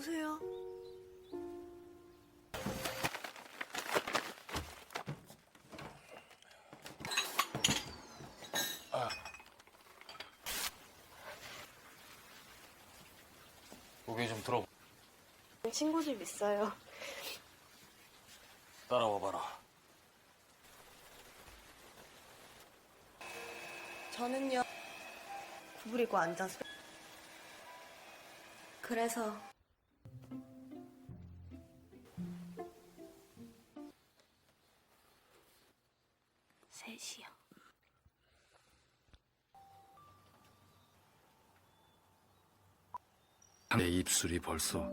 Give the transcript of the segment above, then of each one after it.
누구세요? 고개 좀 들어. 친구 집 있어요. 따라와 봐라. 저는요, 구부리고 앉아서. 그래서 셋이요. 내 입술이 벌써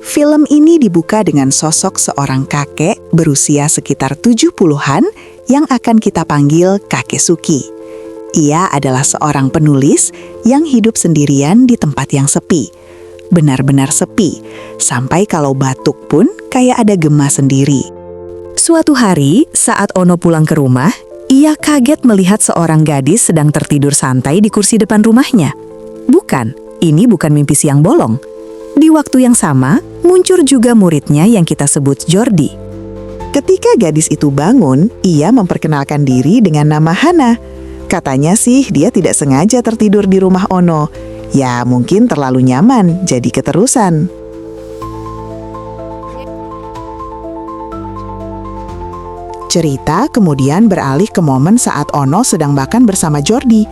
Film ini dibuka dengan sosok seorang kakek berusia sekitar 70-an yang akan kita panggil Kakek Suki. Ia adalah seorang penulis yang hidup sendirian di tempat yang sepi. Benar-benar sepi, sampai kalau batuk pun kayak ada gema sendiri. Suatu hari, saat Ono pulang ke rumah, ia kaget melihat seorang gadis sedang tertidur santai di kursi depan rumahnya. Bukan, ini bukan mimpi siang bolong. Di waktu yang sama, muncul juga muridnya yang kita sebut Jordi. Ketika gadis itu bangun, ia memperkenalkan diri dengan nama Hana. Katanya sih dia tidak sengaja tertidur di rumah Ono. Ya mungkin terlalu nyaman, jadi keterusan. Cerita kemudian beralih ke momen saat Ono sedang makan bersama Jordi.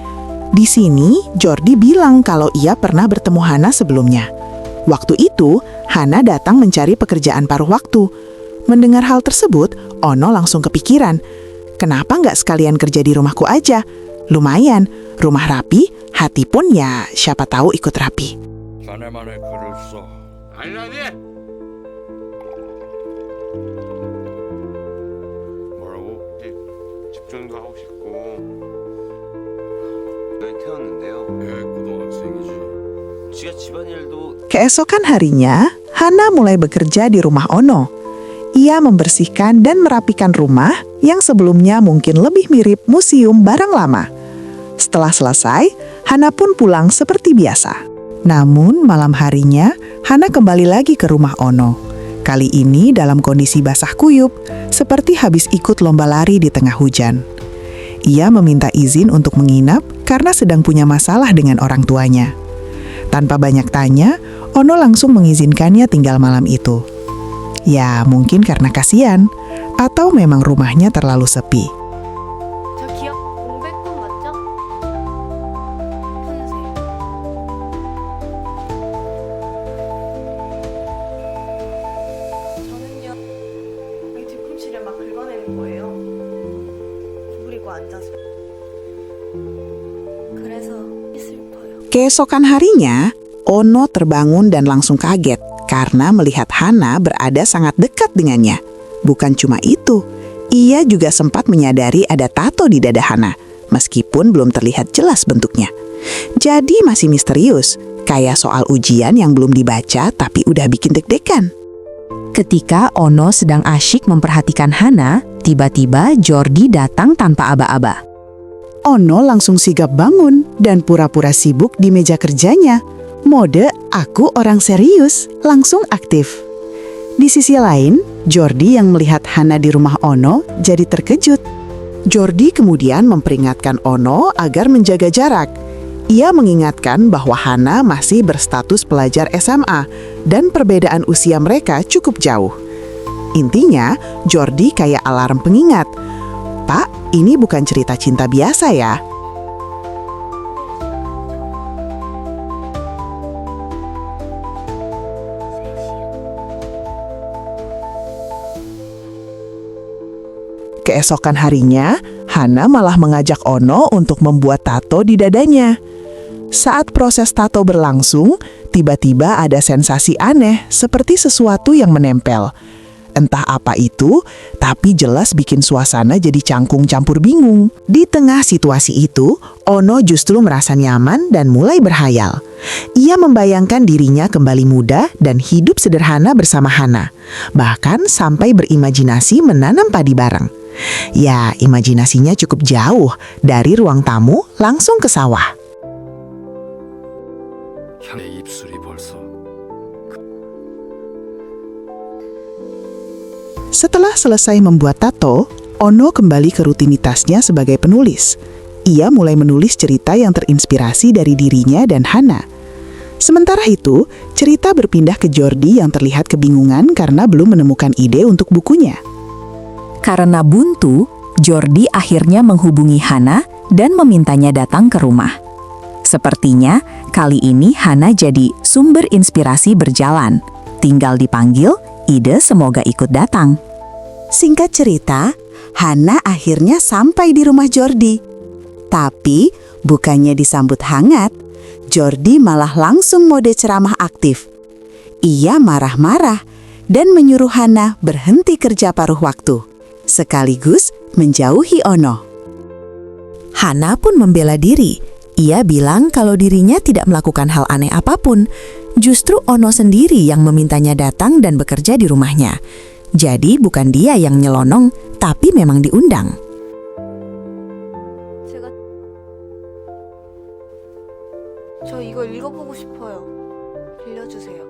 Di sini, Jordi bilang kalau ia pernah bertemu Hana sebelumnya. Waktu itu, Hana datang mencari pekerjaan paruh waktu. Mendengar hal tersebut, Ono langsung kepikiran. Kenapa nggak sekalian kerja di rumahku aja? Lumayan, rumah rapi, hati pun ya siapa tahu ikut rapi. 자네만의 글을 써. 아니라니? 뭐라고? 집중도 하고 싶고 태웠는데요. 고등학생이지. 지가 집안일도 Keesokan harinya, Hana mulai bekerja di rumah Ono. Ia membersihkan dan merapikan rumah yang sebelumnya mungkin lebih mirip museum barang lama. Setelah selesai, Hana pun pulang seperti biasa. Namun malam harinya, Hana kembali lagi ke rumah Ono. Kali ini dalam kondisi basah kuyup, seperti habis ikut lomba lari di tengah hujan. Ia meminta izin untuk menginap karena sedang punya masalah dengan orang tuanya. Tanpa banyak tanya, Ono langsung mengizinkannya tinggal malam itu. Ya, mungkin karena kasihan, atau memang rumahnya terlalu sepi. 저 기억 500번 맞죠? 푸세요. 저는요, 이 뒤꿈치를 막 긁어내는 거예요. 구부리고 앉아서. 그래서 슬퍼요. Keesokan harinya, Ono terbangun dan langsung kaget karena melihat Hana berada sangat dekat dengannya. Bukan cuma itu, ia juga sempat menyadari ada tato di dada Hana, meskipun belum terlihat jelas bentuknya. Jadi masih misterius, kayak soal ujian yang belum dibaca tapi udah bikin deg-degan. Ketika Ono sedang asyik memperhatikan Hana, tiba-tiba Jordi datang tanpa aba-aba. Ono langsung sigap bangun dan pura-pura sibuk di meja kerjanya. Mode aku orang serius langsung aktif. Di sisi lain, Jordi yang melihat Hana di rumah Ono jadi terkejut. Jordi kemudian memperingatkan Ono agar menjaga jarak. Ia mengingatkan bahwa Hana masih berstatus pelajar SMA dan perbedaan usia mereka cukup jauh. Intinya, Jordi kayak alarm pengingat. Pak, ini bukan cerita cinta biasa ya. Keesokan harinya, Hana malah mengajak Ono untuk membuat tato di dadanya. Saat proses tato berlangsung, tiba-tiba ada sensasi aneh seperti sesuatu yang menempel. Entah apa itu, tapi jelas bikin suasana jadi cangkung campur bingung. Di tengah situasi itu, Ono justru merasa nyaman dan mulai berhayal. Ia membayangkan dirinya kembali muda dan hidup sederhana bersama Hana. Bahkan sampai berimajinasi menanam padi bareng. Ya, imajinasinya cukup jauh, dari ruang tamu langsung ke sawah. 내 입술이 벌써 Setelah selesai membuat tato, Ono kembali ke rutinitasnya sebagai penulis. Ia mulai menulis cerita yang terinspirasi dari dirinya dan Hana. Sementara itu, cerita berpindah ke Jordi yang terlihat kebingungan karena belum menemukan ide untuk bukunya. Karena buntu, Jordi akhirnya menghubungi Hana dan memintanya datang ke rumah. Sepertinya, kali ini Hana jadi sumber inspirasi berjalan. Tinggal dipanggil, ide semoga ikut datang. Singkat cerita, Hana akhirnya sampai di rumah Jordi. Tapi, bukannya disambut hangat, Jordi malah langsung mode ceramah aktif. Ia marah-marah dan menyuruh Hana berhenti kerja paruh waktu, sekaligus menjauhi Ono. Hana pun membela diri. Ia bilang kalau dirinya tidak melakukan hal aneh apapun. Justru Ono sendiri yang memintanya datang dan bekerja di rumahnya. Jadi bukan dia yang nyelonong, tapi memang diundang. 저 이거 읽어보고 싶어요. 빌려주세요.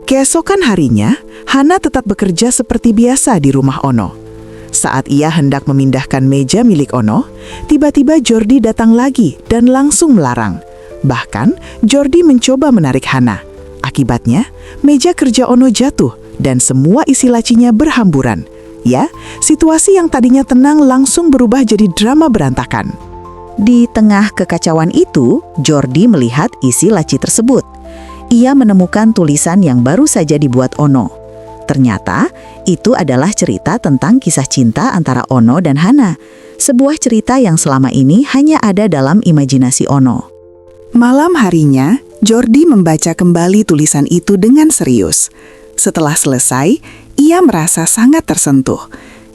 Keesokan harinya, Hana tetap bekerja seperti biasa di rumah Ono. Saat ia hendak memindahkan meja milik Ono, tiba-tiba Jordi datang lagi dan langsung melarang. Bahkan, Jordi mencoba menarik Hana. Akibatnya, meja kerja Ono jatuh dan semua isi lacinya berhamburan. Ya, situasi yang tadinya tenang langsung berubah jadi drama berantakan. Di tengah kekacauan itu, Jordi melihat isi laci tersebut. Ia menemukan tulisan yang baru saja dibuat Ono. Ternyata, itu adalah cerita tentang kisah cinta antara Ono dan Hana. Sebuah cerita yang selama ini hanya ada dalam imajinasi Ono. Malam harinya, Jordi membaca kembali tulisan itu dengan serius. Setelah selesai, ia merasa sangat tersentuh.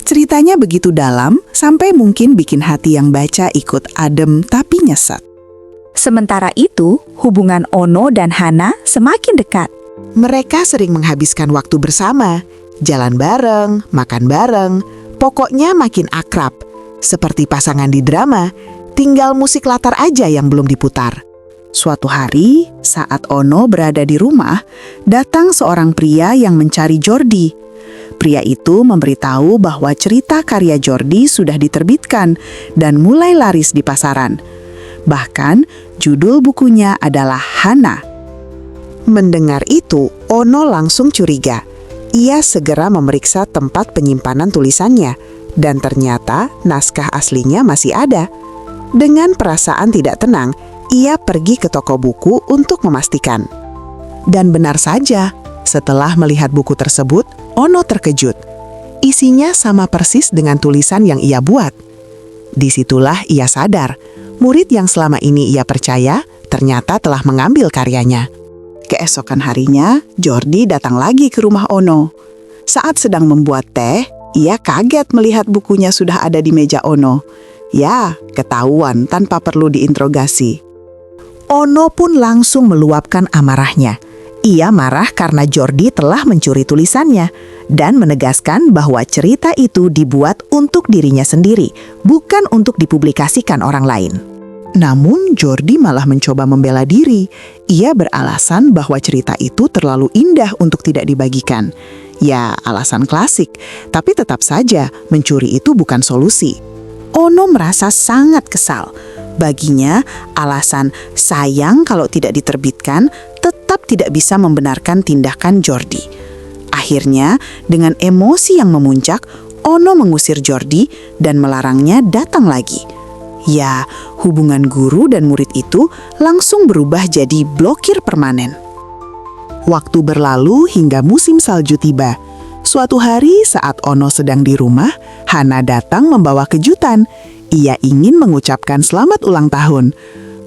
Ceritanya begitu dalam, sampai mungkin bikin hati yang baca ikut adem tapi nyesek. Sementara itu, hubungan Ono dan Hana semakin dekat. Mereka sering menghabiskan waktu bersama, jalan bareng, makan bareng, pokoknya makin akrab. Seperti pasangan di drama, tinggal musik latar aja yang belum diputar. Suatu hari, saat Ono berada di rumah, datang seorang pria yang mencari Jordi. Pria itu memberitahu bahwa cerita karya Jordi sudah diterbitkan dan mulai laris di pasaran. Bahkan, judul bukunya adalah Hana. Mendengar itu, Ono langsung curiga. Ia segera memeriksa tempat penyimpanan tulisannya, dan ternyata naskah aslinya masih ada. Dengan perasaan tidak tenang, ia pergi ke toko buku untuk memastikan. Dan benar saja, setelah melihat buku tersebut, Ono terkejut. Isinya sama persis dengan tulisan yang ia buat. Disitulah ia sadar, murid yang selama ini ia percaya ternyata telah mengambil karyanya. Keesokan harinya, Jordi datang lagi ke rumah Ono. Saat sedang membuat teh, ia kaget melihat bukunya sudah ada di meja Ono. Ya, ketahuan tanpa perlu diinterogasi. Ono pun langsung meluapkan amarahnya. Ia marah karena Jordi telah mencuri tulisannya dan menegaskan bahwa cerita itu dibuat untuk dirinya sendiri, bukan untuk dipublikasikan orang lain. Namun Jordi malah mencoba membela diri. Ia beralasan bahwa cerita itu terlalu indah untuk tidak dibagikan. Ya, alasan klasik, tapi tetap saja mencuri itu bukan solusi. Ono merasa sangat kesal. Baginya, alasan sayang kalau tidak diterbitkan tetap tidak bisa membenarkan tindakan Jordi. Akhirnya, dengan emosi yang memuncak, Ono mengusir Jordi dan melarangnya datang lagi. Ya, hubungan guru dan murid itu langsung berubah jadi blokir permanen. Waktu berlalu hingga musim salju tiba. Suatu hari saat Ono sedang di rumah, Hana datang membawa kejutan. Ia ingin mengucapkan selamat ulang tahun.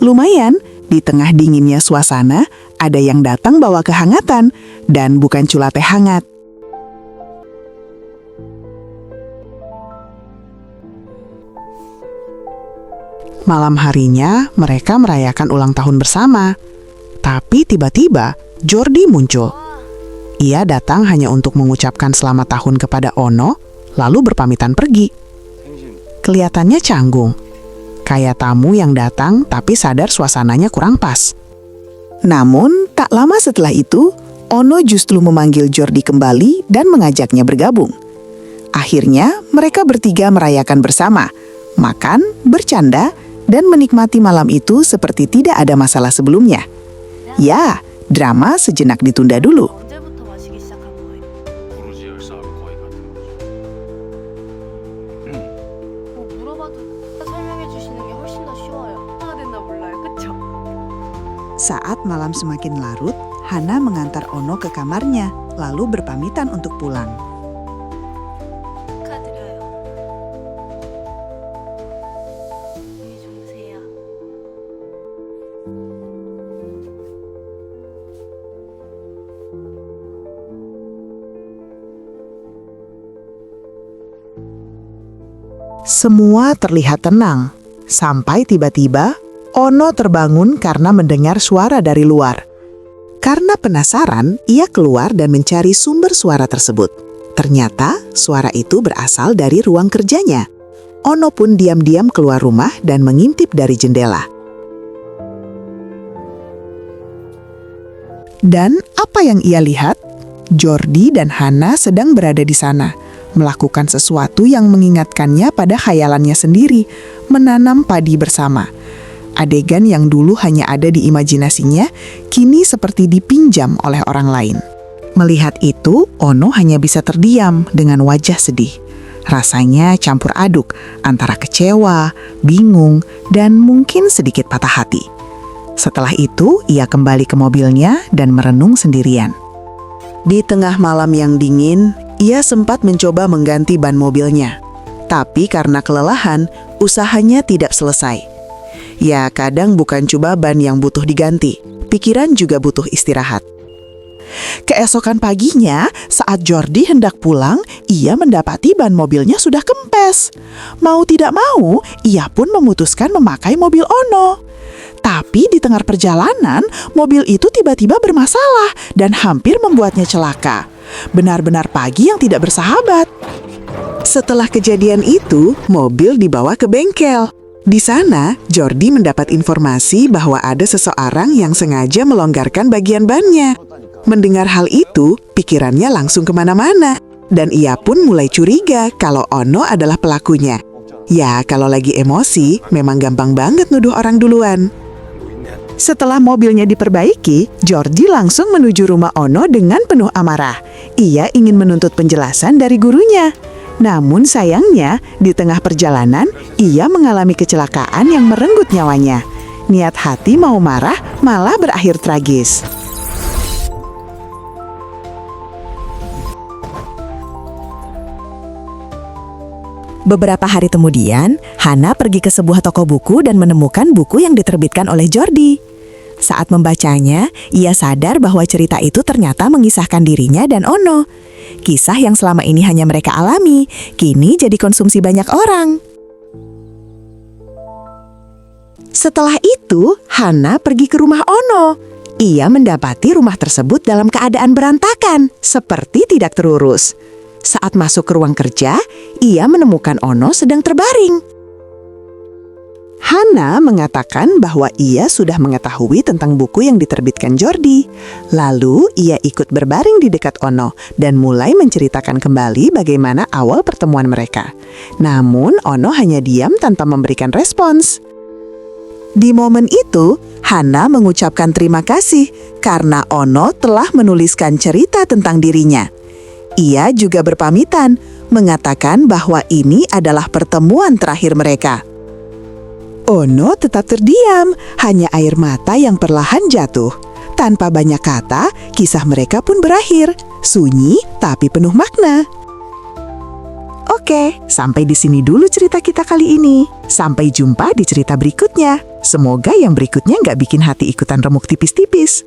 Lumayan, di tengah dinginnya suasana, ada yang datang bawa kehangatan, dan bukan cula teh hangat. Malam harinya, mereka merayakan ulang tahun bersama. Tapi tiba-tiba, Jordi muncul. Ia datang hanya untuk mengucapkan selamat tahun kepada Ono, lalu berpamitan pergi. Kelihatannya canggung, kayak tamu yang datang tapi sadar suasananya kurang pas. Namun, tak lama setelah itu, Ono justru memanggil Jordi kembali dan mengajaknya bergabung. Akhirnya, mereka bertiga merayakan bersama, makan, bercanda, dan menikmati malam itu seperti tidak ada masalah sebelumnya. Ya, drama sejenak ditunda dulu. 언제부터 마시기 시작한 거예요? 부르지열 싸움 거의 같은 거죠. 뭐 물어봐도 설명해 주시는 게 훨씬 더 쉬워요. 하나 됐나 몰라요. 그쵸? Saat malam semakin larut, Hana mengantar Ono ke kamarnya, lalu berpamitan untuk pulang. 축하드려요. 운이 좋으세요. Semua terlihat tenang, sampai tiba-tiba Ono terbangun karena mendengar suara dari luar. Karena penasaran, ia keluar dan mencari sumber suara tersebut. Ternyata suara itu berasal dari ruang kerjanya. Ono pun diam-diam keluar rumah dan mengintip dari jendela. Dan apa yang ia lihat? Jordi dan Hana sedang berada di sana, melakukan sesuatu yang mengingatkannya pada khayalannya sendiri, menanam padi bersama. Adegan yang dulu hanya ada di imajinasinya, kini seperti dipinjam oleh orang lain. Melihat itu, Ono hanya bisa terdiam dengan wajah sedih. Rasanya campur aduk antara kecewa, bingung, dan mungkin sedikit patah hati. Setelah itu, ia kembali ke mobilnya dan merenung sendirian. Di tengah malam yang dingin, ia sempat mencoba mengganti ban mobilnya. Tapi karena kelelahan, usahanya tidak selesai. Ya, kadang bukan cuma ban yang butuh diganti, pikiran juga butuh istirahat. Keesokan paginya, saat Jordi hendak pulang, ia mendapati ban mobilnya sudah kempes. Mau tidak mau, ia pun memutuskan memakai mobil Ono. Tapi di tengah perjalanan, mobil itu tiba-tiba bermasalah dan hampir membuatnya celaka. Benar-benar pagi yang tidak bersahabat. Setelah kejadian itu, mobil dibawa ke bengkel. Di sana, Jordi mendapat informasi bahwa ada seseorang yang sengaja melonggarkan bagian bannya. Mendengar hal itu, pikirannya langsung kemana-mana. Dan ia pun mulai curiga kalau Ono adalah pelakunya. Ya, kalau lagi emosi, memang gampang banget nuduh orang duluan. Setelah mobilnya diperbaiki, Jordi langsung menuju rumah Ono dengan penuh amarah. Ia ingin menuntut penjelasan dari gurunya. Namun sayangnya, di tengah perjalanan, ia mengalami kecelakaan yang merenggut nyawanya. Niat hati mau marah, malah berakhir tragis. Beberapa hari kemudian, Hana pergi ke sebuah toko buku dan menemukan buku yang diterbitkan oleh Jordi. Saat membacanya, ia sadar bahwa cerita itu ternyata mengisahkan dirinya dan Ono. Kisah yang selama ini hanya mereka alami, kini jadi konsumsi banyak orang. Setelah itu, Hana pergi ke rumah Ono. Ia mendapati rumah tersebut dalam keadaan berantakan, seperti tidak terurus. Saat masuk ke ruang kerja, ia menemukan Ono sedang terbaring. Hana mengatakan bahwa ia sudah mengetahui tentang buku yang diterbitkan Jordi. Lalu ia ikut berbaring di dekat Ono dan mulai menceritakan kembali bagaimana awal pertemuan mereka. Namun Ono hanya diam tanpa memberikan respons. Di momen itu, Hana mengucapkan terima kasih karena Ono telah menuliskan cerita tentang dirinya. Ia juga berpamitan, mengatakan bahwa ini adalah pertemuan terakhir mereka. Ono tetap terdiam, hanya air mata yang perlahan jatuh. Tanpa banyak kata, kisah mereka pun berakhir. Sunyi tapi penuh makna. Oke, sampai di sini dulu cerita kita kali ini. Sampai jumpa di cerita berikutnya. Semoga yang berikutnya nggak bikin hati ikutan remuk tipis-tipis.